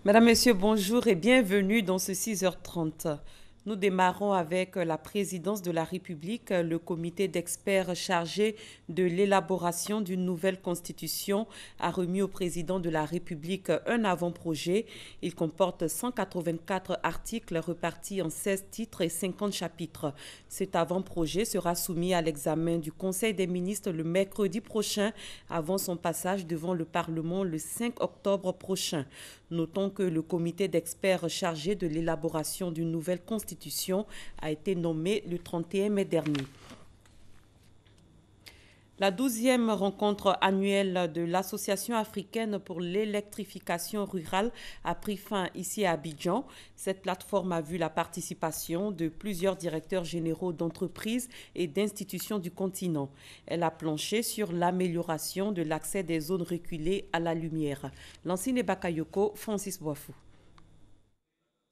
Mesdames, Messieurs, bonjour et bienvenue dans ce 6h30. Nous démarrons avec la présidence de la République. Le comité d'experts chargé de l'élaboration d'une nouvelle constitution a remis au président de la République un avant-projet. Il comporte 184 articles répartis en 16 titres et 50 chapitres. Cet avant-projet sera soumis à l'examen du Conseil des ministres le mercredi prochain avant son passage devant le Parlement le 5 octobre prochain. Notons que le comité d'experts chargé de l'élaboration d'une nouvelle constitution a été nommé le 31 mai dernier. La 12e rencontre annuelle de l'Association africaine pour l'électrification rurale a pris fin ici à Abidjan. Cette plateforme a vu la participation de plusieurs directeurs généraux d'entreprises et d'institutions du continent. Elle a planché sur l'amélioration de l'accès des zones reculées à la lumière. Lansine Bakayoko, Francis Boifou.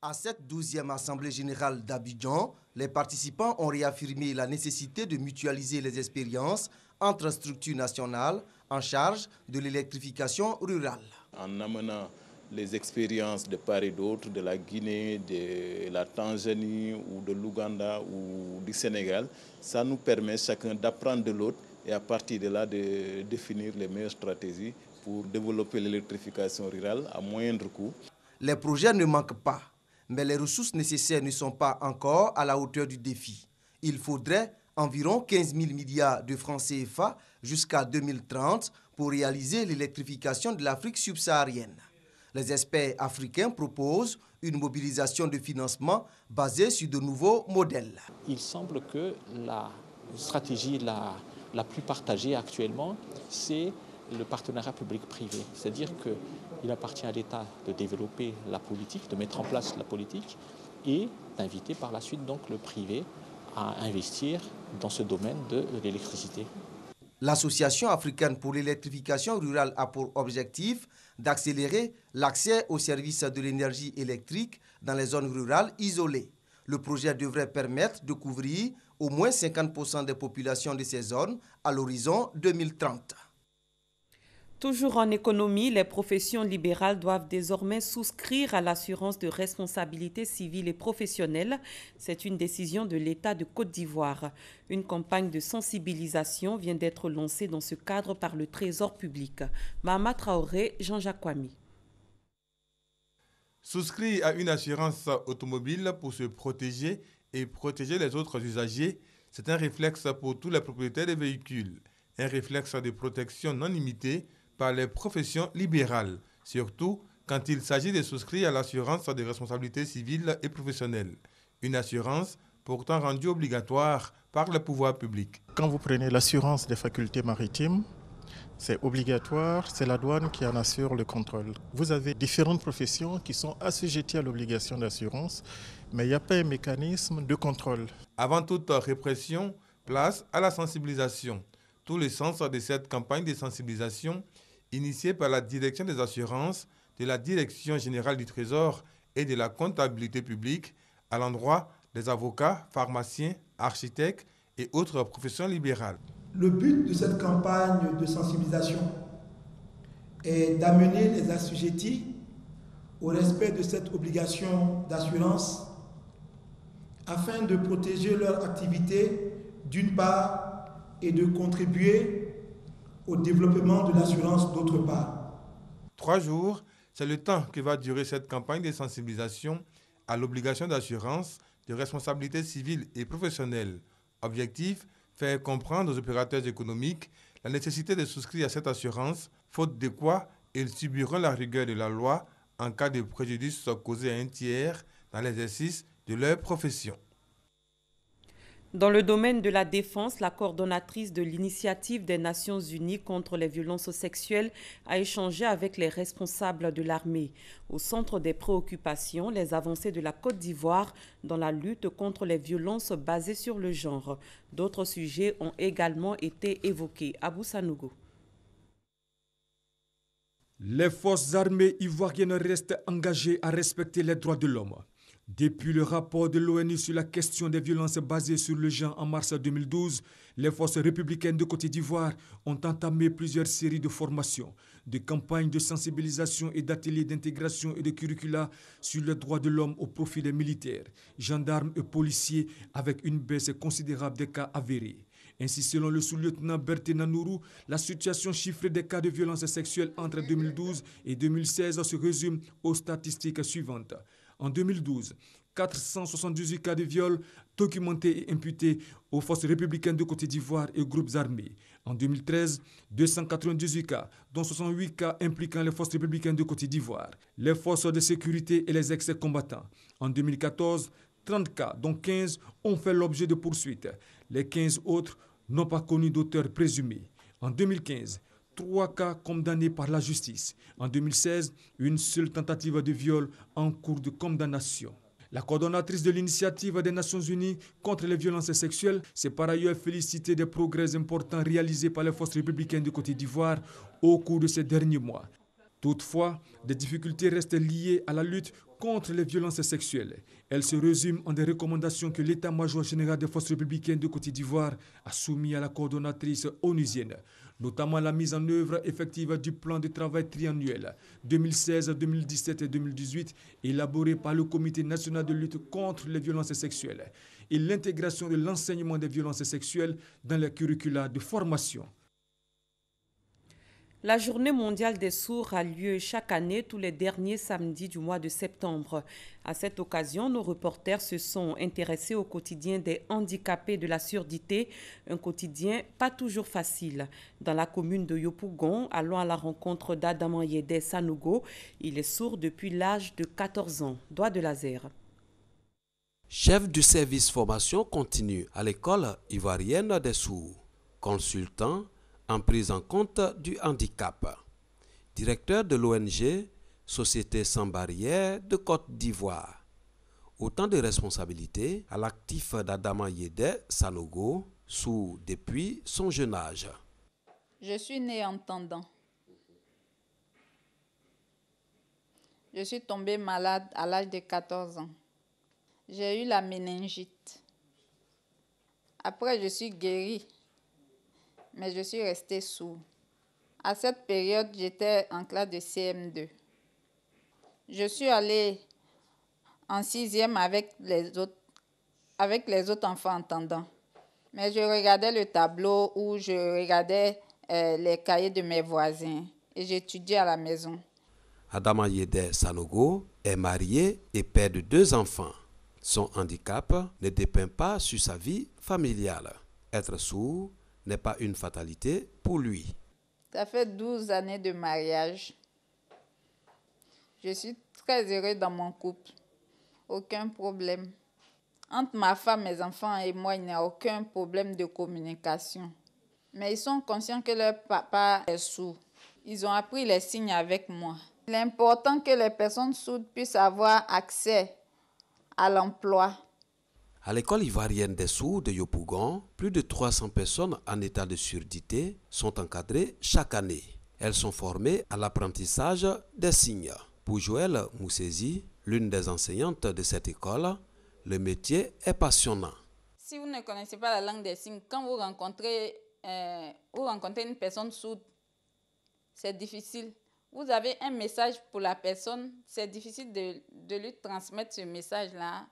À cette 12e Assemblée générale d'Abidjan, les participants ont réaffirmé la nécessité de mutualiser les expériences entre structures nationales en charge de l'électrification rurale. En amenant les expériences de part et d'autre, de la Guinée, de la Tanzanie ou de l'Ouganda ou du Sénégal, ça nous permet chacun d'apprendre de l'autre et à partir de là de définir les meilleures stratégies pour développer l'électrification rurale à moindre coût. Les projets ne manquent pas, mais les ressources nécessaires ne sont pas encore à la hauteur du défi. Il faudrait environ 15 000 milliards de francs CFA jusqu'à 2030 pour réaliser l'électrification de l'Afrique subsaharienne. Les experts africains proposent une mobilisation de financement basée sur de nouveaux modèles. Il semble que la stratégie la plus partagée actuellement, c'est le partenariat public-privé. C'est-à-dire qu'il appartient à l'État de développer la politique, de mettre en place la politique et d'inviter par la suite donc le privé à investir dans ce domaine de l'électricité. L'Association africaine pour l'électrification rurale a pour objectif d'accélérer l'accès aux services de l'énergie électrique dans les zones rurales isolées. Le projet devrait permettre de couvrir au moins 50% des populations de ces zones à l'horizon 2030. Toujours en économie, les professions libérales doivent désormais souscrire à l'assurance de responsabilité civile et professionnelle. C'est une décision de l'État de Côte d'Ivoire. Une campagne de sensibilisation vient d'être lancée dans ce cadre par le Trésor public. Mahama Traoré, Jean-Jacques Kwame. Souscrire à une assurance automobile pour se protéger et protéger les autres usagers, c'est un réflexe pour tous les propriétaires des véhicules. Un réflexe de protection non limitée par les professions libérales, surtout quand il s'agit de souscrire à l'assurance de responsabilité civile et professionnelle. Une assurance pourtant rendue obligatoire par le pouvoir public. Quand vous prenez l'assurance des facultés maritimes, c'est obligatoire, c'est la douane qui en assure le contrôle. Vous avez différentes professions qui sont assujetties à l'obligation d'assurance, mais il n'y a pas un mécanisme de contrôle. Avant toute répression, place à la sensibilisation. Tout le sens de cette campagne de sensibilisation initiée par la Direction des assurances, de la Direction générale du Trésor et de la comptabilité publique à l'endroit des avocats, pharmaciens, architectes et autres professions libérales. Le but de cette campagne de sensibilisation est d'amener les assujettis au respect de cette obligation d'assurance afin de protéger leur activité d'une part et de contribuer au développement de l'assurance d'autre part. 3 jours, c'est le temps que va durer cette campagne de sensibilisation à l'obligation d'assurance, de responsabilité civile et professionnelle. Objectif, faire comprendre aux opérateurs économiques la nécessité de souscrire à cette assurance, faute de quoi ils subiront la rigueur de la loi en cas de préjudice causé à un tiers dans l'exercice de leur profession. Dans le domaine de la défense, la coordonnatrice de l'initiative des Nations Unies contre les violences sexuelles a échangé avec les responsables de l'armée. Au centre des préoccupations, les avancées de la Côte d'Ivoire dans la lutte contre les violences basées sur le genre. D'autres sujets ont également été évoqués. Abou Sanogo. Les forces armées ivoiriennes restent engagées à respecter les droits de l'homme. Depuis le rapport de l'ONU sur la question des violences basées sur le genre en mars 2012, les forces républicaines de Côte d'Ivoire ont entamé plusieurs séries de formations, de campagnes de sensibilisation et d'ateliers d'intégration et de curricula sur les droits de l'homme au profit des militaires, gendarmes et policiers avec une baisse considérable des cas avérés. Ainsi, selon le sous-lieutenant Berté Nanourou, la situation chiffrée des cas de violences sexuelles entre 2012 et 2016 se résume aux statistiques suivantes. En 2012, 478 cas de viol documentés et imputés aux forces républicaines de Côte d'Ivoire et aux groupes armés. En 2013, 298 cas, dont 68 cas impliquant les forces républicaines de Côte d'Ivoire, les forces de sécurité et les ex-combattants. En 2014, 30 cas, dont 15 ont fait l'objet de poursuites. Les 15 autres n'ont pas connu d'auteur présumé. En 2015, 3 cas condamnés par la justice. En 2016, une seule tentative de viol en cours de condamnation. La coordonnatrice de l'initiative des Nations Unies contre les violences sexuelles s'est par ailleurs félicitée des progrès importants réalisés par les forces républicaines de Côte d'Ivoire au cours de ces derniers mois. Toutefois, des difficultés restent liées à la lutte contre les violences sexuelles. Elles se résument en des recommandations que l'état-major général des forces républicaines de Côte d'Ivoire a soumises à la coordonnatrice onusienne, notamment la mise en œuvre effective du plan de travail triannuel 2016, 2017 et 2018 élaboré par le Comité national de lutte contre les violences sexuelles et l'intégration de l'enseignement des violences sexuelles dans les curricula de formation. La Journée mondiale des sourds a lieu chaque année tous les derniers samedis du mois de septembre. À cette occasion, nos reporters se sont intéressés au quotidien des handicapés de la surdité, un quotidien pas toujours facile. Dans la commune de Yopougon, allons à la rencontre d'Adama Yedé Sanogo. Il est sourd depuis l'âge de 14 ans. Doigt de laser. Chef du service formation continue à l'école ivoirienne des sourds. Consultant en prise en compte du handicap. Directeur de l'ONG Société sans barrières de Côte d'Ivoire. Autant de responsabilités à l'actif d'Adama Yedé Sanogo, sourd depuis son jeune âge. Je suis né entendant. Je suis tombée malade à l'âge de 14 ans. J'ai eu la méningite. Après, je suis guérie. Mais je suis restée sourde. À cette période, j'étais en classe de CM2. Je suis allée en 6e avec les autres enfants entendants. Mais je regardais le tableau ou je regardais les cahiers de mes voisins et j'étudiais à la maison. Adama Yedé Sanogo est marié et père de 2 enfants. Son handicap ne dépeint pas sur sa vie familiale. Être sourd n'est pas une fatalité pour lui. Ça fait 12 années de mariage. Je suis très heureuse dans mon couple. Aucun problème. Entre ma femme, mes enfants et moi, il n'y a aucun problème de communication. Mais ils sont conscients que leur papa est sourd. Ils ont appris les signes avec moi. Il est important que les personnes sourdes puissent avoir accès à l'emploi. À l'école ivoirienne des sourds de Yopougon, plus de 300 personnes en état de surdité sont encadrées chaque année. Elles sont formées à l'apprentissage des signes. Pour Joël Moussezi, l'une des enseignantes de cette école, le métier est passionnant. Si vous ne connaissez pas la langue des signes, quand vous rencontrez une personne sourde, c'est difficile. Vous avez un message pour la personne, c'est difficile de lui transmettre ce message-là.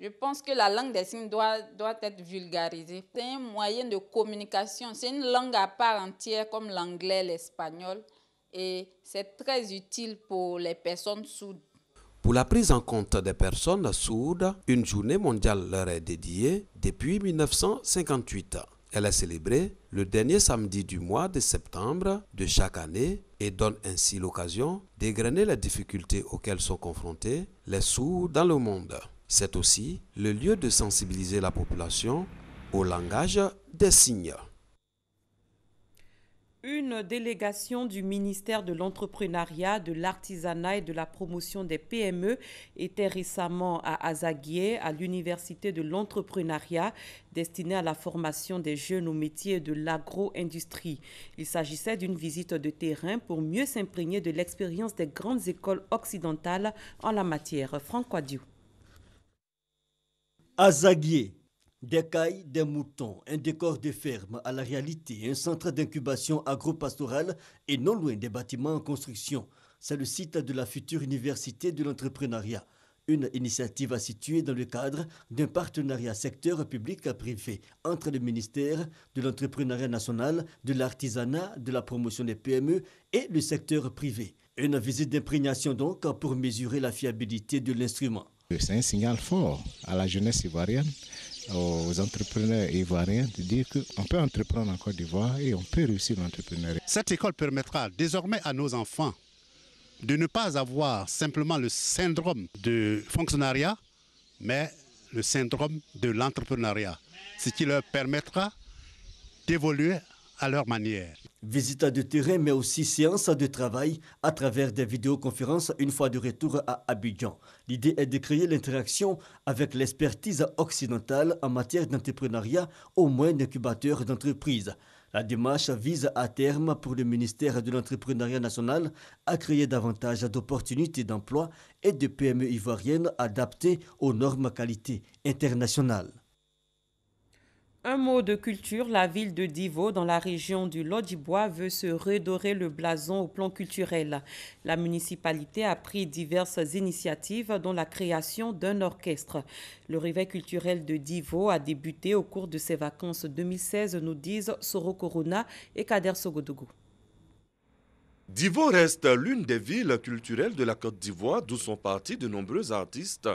Je pense que la langue des signes doit être vulgarisée. C'est un moyen de communication. C'est une langue à part entière comme l'anglais, l'espagnol. Et c'est très utile pour les personnes sourdes. Pour la prise en compte des personnes sourdes, une journée mondiale leur est dédiée depuis 1958. Elle est célébrée le dernier samedi du mois de septembre de chaque année et donne ainsi l'occasion d'égrener les difficultés auxquelles sont confrontés les sourds dans le monde. C'est aussi le lieu de sensibiliser la population au langage des signes. Une délégation du ministère de l'Entrepreneuriat, de l'Artisanat et de la Promotion des PME était récemment à Azaguié, à l'Université de l'Entrepreneuriat, destinée à la formation des jeunes aux métiers de l'agro-industrie. Il s'agissait d'une visite de terrain pour mieux s'imprégner de l'expérience des grandes écoles occidentales en la matière. Franck Quadiou. Azaguier, des cailles, des moutons, un décor de ferme à la réalité, un centre d'incubation agro-pastoral et non loin des bâtiments en construction. C'est le site de la future université de l'entrepreneuriat. Une initiative située dans le cadre d'un partenariat secteur public-privé entre le ministère de l'entrepreneuriat national, de l'artisanat, de la promotion des PME et le secteur privé. Une visite d'imprégnation donc pour mesurer la fiabilité de l'instrument. C'est un signal fort à la jeunesse ivoirienne, aux entrepreneurs ivoiriens de dire qu'on peut entreprendre en Côte d'Ivoire et on peut réussir l'entrepreneuriat. Cette école permettra désormais à nos enfants de ne pas avoir simplement le syndrome de fonctionnariat, mais le syndrome de l'entrepreneuriat, ce qui leur permettra d'évoluer à leur manière. Visite de terrain, mais aussi séance de travail à travers des vidéoconférences une fois de retour à Abidjan. L'idée est de créer l'interaction avec l'expertise occidentale en matière d'entrepreneuriat au moins d'incubateurs d'entreprises. La démarche vise à terme pour le ministère de l'entrepreneuriat national à créer davantage d'opportunités d'emploi et de PME ivoiriennes adaptées aux normes qualité internationales. Un mot de culture, la ville de Divo, dans la région du Lodjibois, veut se redorer le blason au plan culturel. La municipalité a pris diverses initiatives, dont la création d'un orchestre. Le réveil culturel de Divo a débuté au cours de ses vacances 2016, nous disent Soro Corona et Kader Sogodougou. Divo reste l'une des villes culturelles de la Côte d'Ivoire, d'où sont partis de nombreux artistes,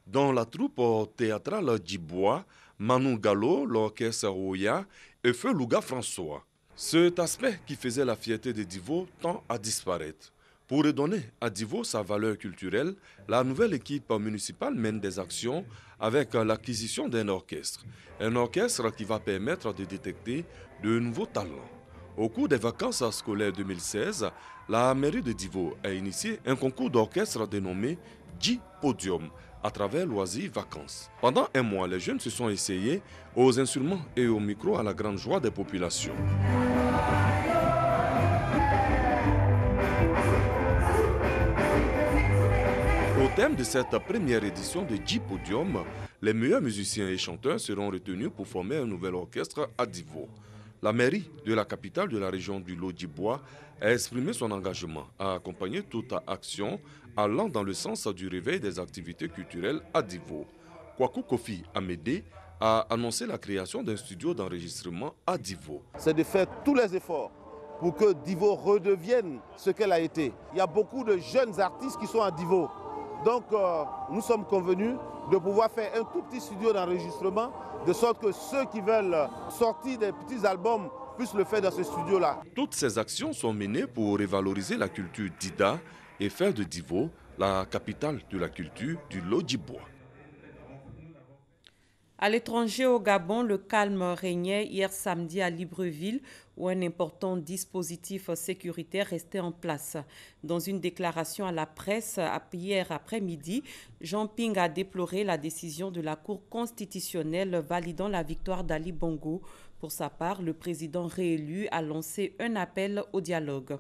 dont la troupe théâtrale Djibois, Manu Gallo, l'orchestre Oya et Feu Louga François. Cet aspect qui faisait la fierté de Divo tend à disparaître. Pour redonner à Divo sa valeur culturelle, la nouvelle équipe municipale mène des actions avec l'acquisition d'un orchestre. Un orchestre qui va permettre de détecter de nouveaux talents. Au cours des vacances scolaires 2016, la mairie de Divo a initié un concours d'orchestre dénommé J Podium, à travers Loisirs Vacances. Pendant un mois, les jeunes se sont essayés aux instruments et au micro à la grande joie des populations. Au thème de cette première édition de J Podium, les meilleurs musiciens et chanteurs seront retenus pour former un nouvel orchestre à Divo. La mairie de la capitale de la région du Lodjibois a exprimé son engagement à accompagner toute action allant dans le sens du réveil des activités culturelles à Divo. Kwaku Kofi Amédé a annoncé la création d'un studio d'enregistrement à Divo. C'est de faire tous les efforts pour que Divo redevienne ce qu'elle a été. Il y a beaucoup de jeunes artistes qui sont à Divo. Donc nous sommes convenus de pouvoir faire un tout petit studio d'enregistrement de sorte que ceux qui veulent sortir des petits albums puissent le faire dans ce studio-là. Toutes ces actions sont menées pour revaloriser la culture d'Ida et faire de Divo la capitale de la culture du Lodjibois. À l'étranger, au Gabon, le calme régnait hier samedi à Libreville, où un important dispositif sécuritaire restait en place. Dans une déclaration à la presse hier après-midi, Jean Ping a déploré la décision de la Cour constitutionnelle validant la victoire d'Ali Bongo. Pour sa part, le président réélu a lancé un appel au dialogue.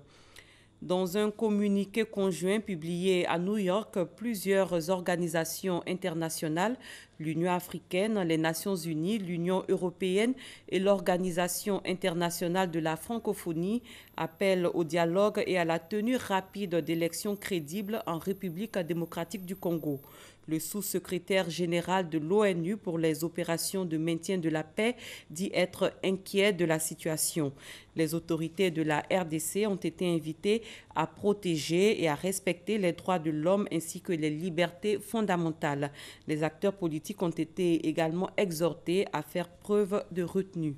Dans un communiqué conjoint publié à New York, plusieurs organisations internationales, l'Union africaine, les Nations unies, l'Union européenne et l'Organisation internationale de la francophonie appellent au dialogue et à la tenue rapide d'élections crédibles en République démocratique du Congo. Le sous-secrétaire général de l'ONU pour les opérations de maintien de la paix dit être inquiet de la situation. Les autorités de la RDC ont été invitées à protéger et à respecter les droits de l'homme ainsi que les libertés fondamentales. Les acteurs politiques ont été également exhortés à faire preuve de retenue.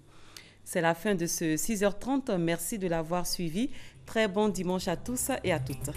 C'est la fin de ce 6h30. Merci de l'avoir suivi. Très bon dimanche à tous et à toutes.